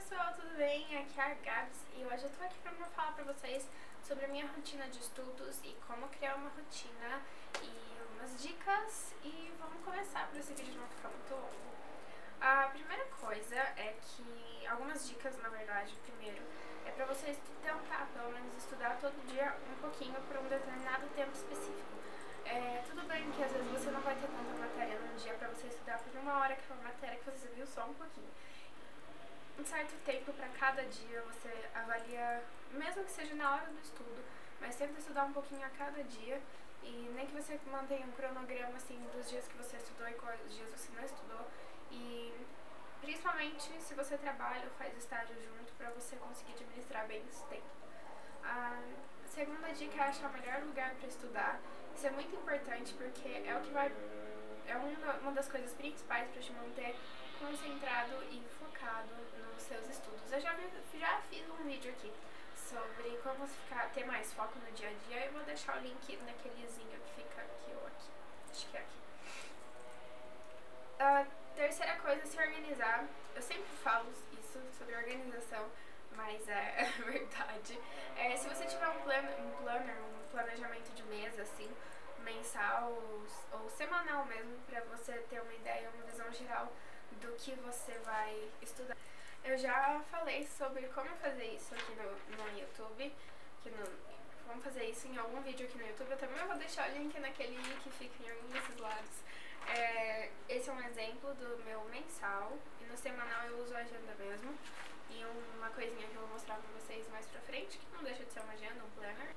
pessoal, tudo bem? Aqui é a Gabs e hoje eu tô aqui pra falar pra vocês sobre a minha rotina de estudos e como criar uma rotina e algumas dicas, e vamos começar para esse vídeo não ficar muito longo. A primeira coisa é que, algumas dicas na verdade, primeiro, é pra vocês tentar pelo menos estudar todo dia um pouquinho por um determinado tempo específico. Tudo bem que às vezes você não vai ter tanta matéria num dia pra você estudar por uma hora aquela matéria que você viu só um pouquinho. Um certo tempo para cada dia você avalia, mesmo que seja na hora do estudo, mas tenta estudar um pouquinho a cada dia, e nem que você mantenha um cronograma assim dos dias que você estudou e quais dias você não estudou, e principalmente se você trabalha ou faz estágio junto, para você conseguir administrar bem esse tempo. A segunda dica é achar o melhor lugar para estudar. Isso é muito importante porque é o que vai uma das coisas principais para te manter concentrado e focado nos seus estudos. Eu já fiz um vídeo aqui sobre como você ter mais foco no dia a dia. Eu vou deixar o link naquelezinho que fica aqui ou aqui. Acho que é aqui. A terceira coisa é se organizar. Eu sempre falo isso sobre organização, mas é verdade. Se você tiver um planejamento de mês, assim, mensal ou semanal mesmo, pra você ter uma ideia, uma visão geral do que você vai estudar. Eu já falei sobre como fazer isso aqui no YouTube, vamos fazer isso em algum vídeo aqui no YouTube. Eu também vou deixar o link naquele que fica em algum desses lados. Esse é um exemplo do meu mensal, e no semanal eu uso a agenda mesmo. E uma coisinha que eu vou mostrar pra vocês mais pra frente, que não deixa de ser uma agenda, um planner.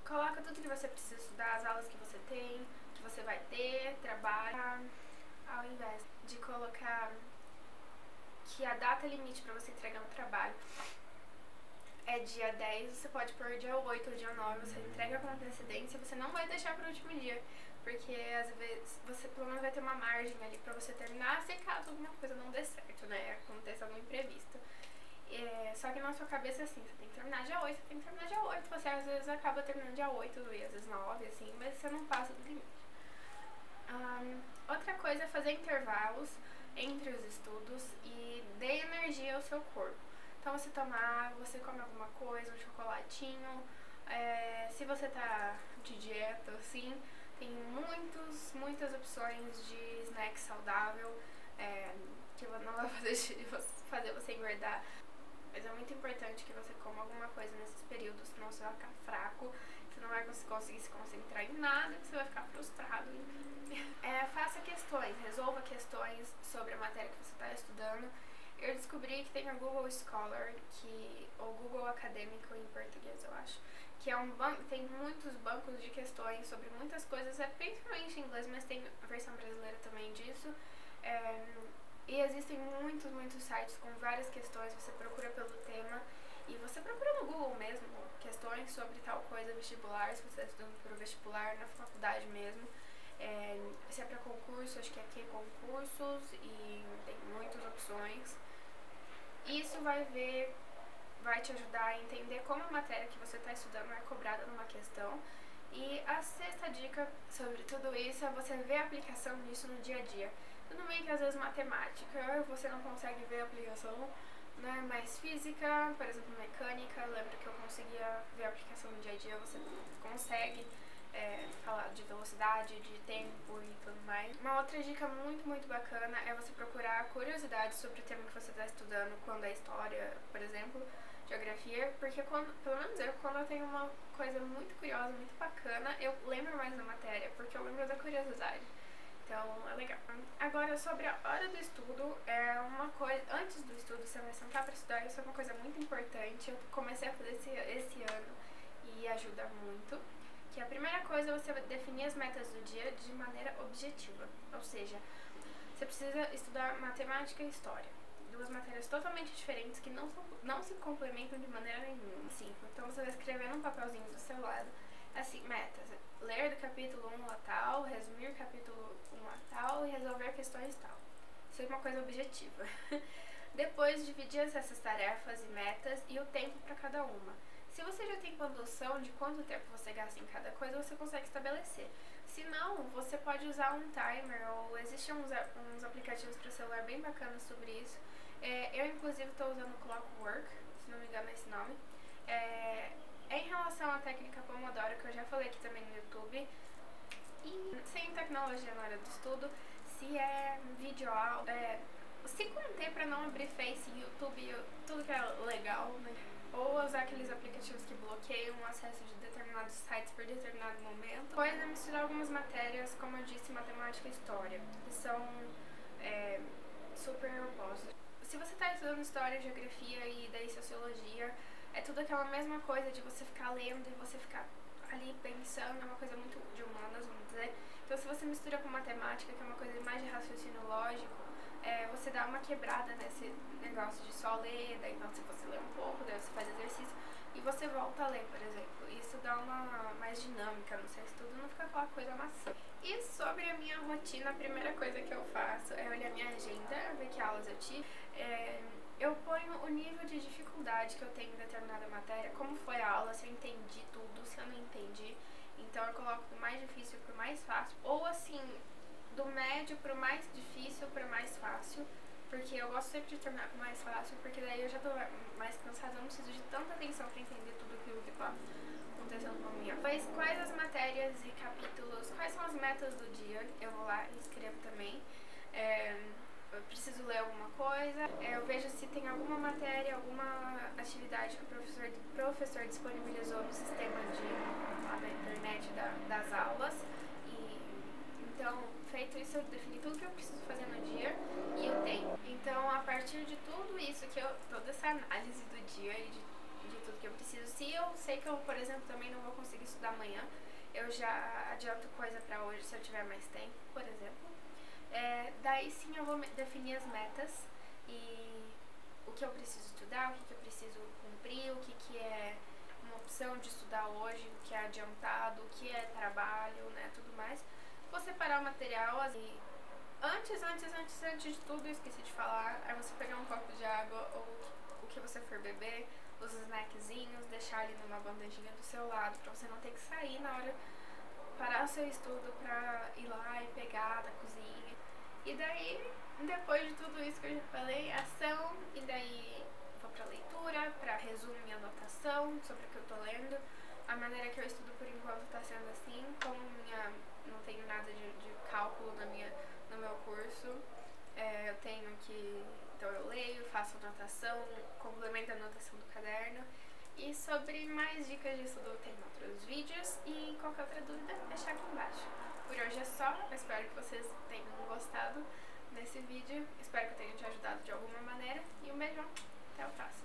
Coloca tudo que você precisa estudar, as aulas que você tem, que você vai ter, trabalho, ao invés de colocar que a data limite para você entregar um trabalho é dia 10, você pode pôr dia 8 ou dia 9, você entrega com antecedência, você não vai deixar para o último dia, porque às vezes você pelo menos vai ter uma margem ali para você terminar, se caso alguma coisa não dê certo, né, aconteça algum imprevisto. Só que na sua cabeça, assim, você tem que terminar dia 8, você tem que terminar dia 8, você às vezes acaba terminando dia 8 e às vezes 9, assim, mas você não passa do limite. Outra coisa é fazer intervalos entre os estudos e dê energia ao seu corpo. Então você toma água, você come alguma coisa, um chocolatinho. Se você tá de dieta, assim, tem muitas opções de snack saudável, que não vai fazer você engordar. Mas é muito importante que você coma alguma coisa nesses períodos, senão você vai ficar fraco, você não vai conseguir se concentrar em nada, você vai ficar frustrado. Faça questões, resolva questões sobre a matéria que você está estudando. Eu descobri que tem o Google Scholar, ou Google Acadêmico em português, eu acho, que é um banco, tem muitos bancos de questões sobre muitas coisas, principalmente em inglês, mas tem a versão brasileira também disso. E existem muitos sites com várias questões, você procura pelo tema, e você procura no Google mesmo, questões sobre tal coisa, vestibular, se você está estudando para o vestibular, na faculdade mesmo. Se é para concurso, acho que aqui é concursos, e tem muitas opções. Isso vai te ajudar a entender como a matéria que você está estudando é cobrada numa questão. E a sexta dica sobre tudo isso é você ver a aplicação disso no dia a dia. Tudo bem que às vezes matemática você não consegue ver a aplicação, né? Mas física, por exemplo, mecânica, eu lembro que eu conseguia ver a aplicação no dia a dia. Você consegue falar de velocidade, de tempo e tudo mais. Uma outra dica muito bacana é você procurar curiosidades sobre o tema que você está estudando, quando é história, por exemplo, geografia, porque pelo menos quando eu tenho uma coisa muito curiosa, muito bacana, eu lembro mais da matéria, porque eu lembro da curiosidade. Então é legal. Agora, sobre a hora do estudo, uma coisa, antes do estudo você vai sentar para estudar, isso é uma coisa muito importante. Eu comecei a fazer esse ano e ajuda muito. Que a primeira coisa é você definir as metas do dia de maneira objetiva, ou seja, você precisa estudar matemática e história, duas matérias totalmente diferentes que não se complementam de maneira nenhuma. Sim, então você vai escrever num papelzinho do seu lado, assim, metas: ler do capítulo 1 a tal, resumir capítulo 1 a tal e resolver questões tal. Isso é uma coisa objetiva. Depois, dividir essas tarefas e metas e o tempo para cada uma. Se você já tem uma noção de quanto tempo você gasta em cada coisa, você consegue estabelecer. Se não, você pode usar um timer, ou existem uns aplicativos para celular bem bacanas sobre isso. Eu inclusive estou usando o Clockwork, técnica Pomodoro, que eu já falei aqui também no YouTube. E sem tecnologia na hora do estudo, se é videoaula, se conter pra não abrir Face, YouTube, tudo que é legal, né? Ou usar aqueles aplicativos que bloqueiam o acesso de determinados sites por determinado momento. Depois é misturar algumas matérias, como eu disse, matemática e história, que são super opostas. Se você está estudando história, geografia e daí sociologia, é tudo aquela mesma coisa de você ficar lendo e você ficar ali pensando, é uma coisa muito de humanas, vamos dizer. Então se você mistura com matemática, que é uma coisa mais de raciocínio lógico, você dá uma quebrada nesse negócio de só ler, daí não, se você lê um pouco, daí você faz exercício e você volta a ler, por exemplo. Isso dá uma mais dinâmica no seu estudo, não fica aquela coisa maçã. E sobre a minha rotina, a primeira coisa que eu faço é olhar minha agenda, ver que aulas eu tive. Eu ponho o nível de dificuldade que eu tenho em determinada matéria, como foi a aula, se eu entendi tudo, se eu não entendi. Então eu coloco do mais difícil pro mais fácil, ou assim, do médio pro mais difícil pro mais fácil, porque eu gosto sempre de terminar com o mais fácil, porque daí eu já tô mais cansada, eu não preciso de tanta atenção pra entender tudo aquilo que tá acontecendo com a minha. Mas quais as matérias e capítulos, quais são as metas do dia, eu vou lá e escrevo também. Eu preciso ler alguma coisa, eu vejo se tem alguma matéria, alguma atividade que o professor disponibilizou no sistema lá da internet das aulas. Então, feito isso, eu defini tudo que eu preciso fazer no dia e eu tenho. Então, a partir de tudo isso, toda essa análise do dia e de tudo que eu preciso, se eu sei que eu, por exemplo, também não vou conseguir estudar amanhã, eu já adianto coisa pra hoje se eu tiver mais tempo, por exemplo. Daí sim eu vou definir as metas e o que eu preciso estudar, o que eu preciso cumprir, o que é uma opção de estudar hoje, o que é adiantado, o que é trabalho, né, tudo mais. Vou separar o material e antes de tudo, eu esqueci de falar, é você pegar um copo de água ou o que você for beber, os snackzinhos, deixar ali numa bandejinha do seu lado, pra você não ter que sair na hora, parar o seu estudo pra ir lá e pegar da cozinha. E daí, depois de tudo isso que eu já falei, ação, e daí vou pra leitura, pra resumo e anotação sobre o que eu tô lendo. A maneira que eu estudo por enquanto tá sendo assim, como não tenho nada de cálculo no meu curso, eu tenho que... Então eu leio, faço anotação, complemento a anotação do caderno. E sobre mais dicas de estudo tem outros vídeos e qualquer outra dúvida, deixar aqui embaixo. Por hoje é só, eu espero que vocês tenham gostado desse vídeo, espero que eu tenha te ajudado de alguma maneira e um beijão, até o próximo.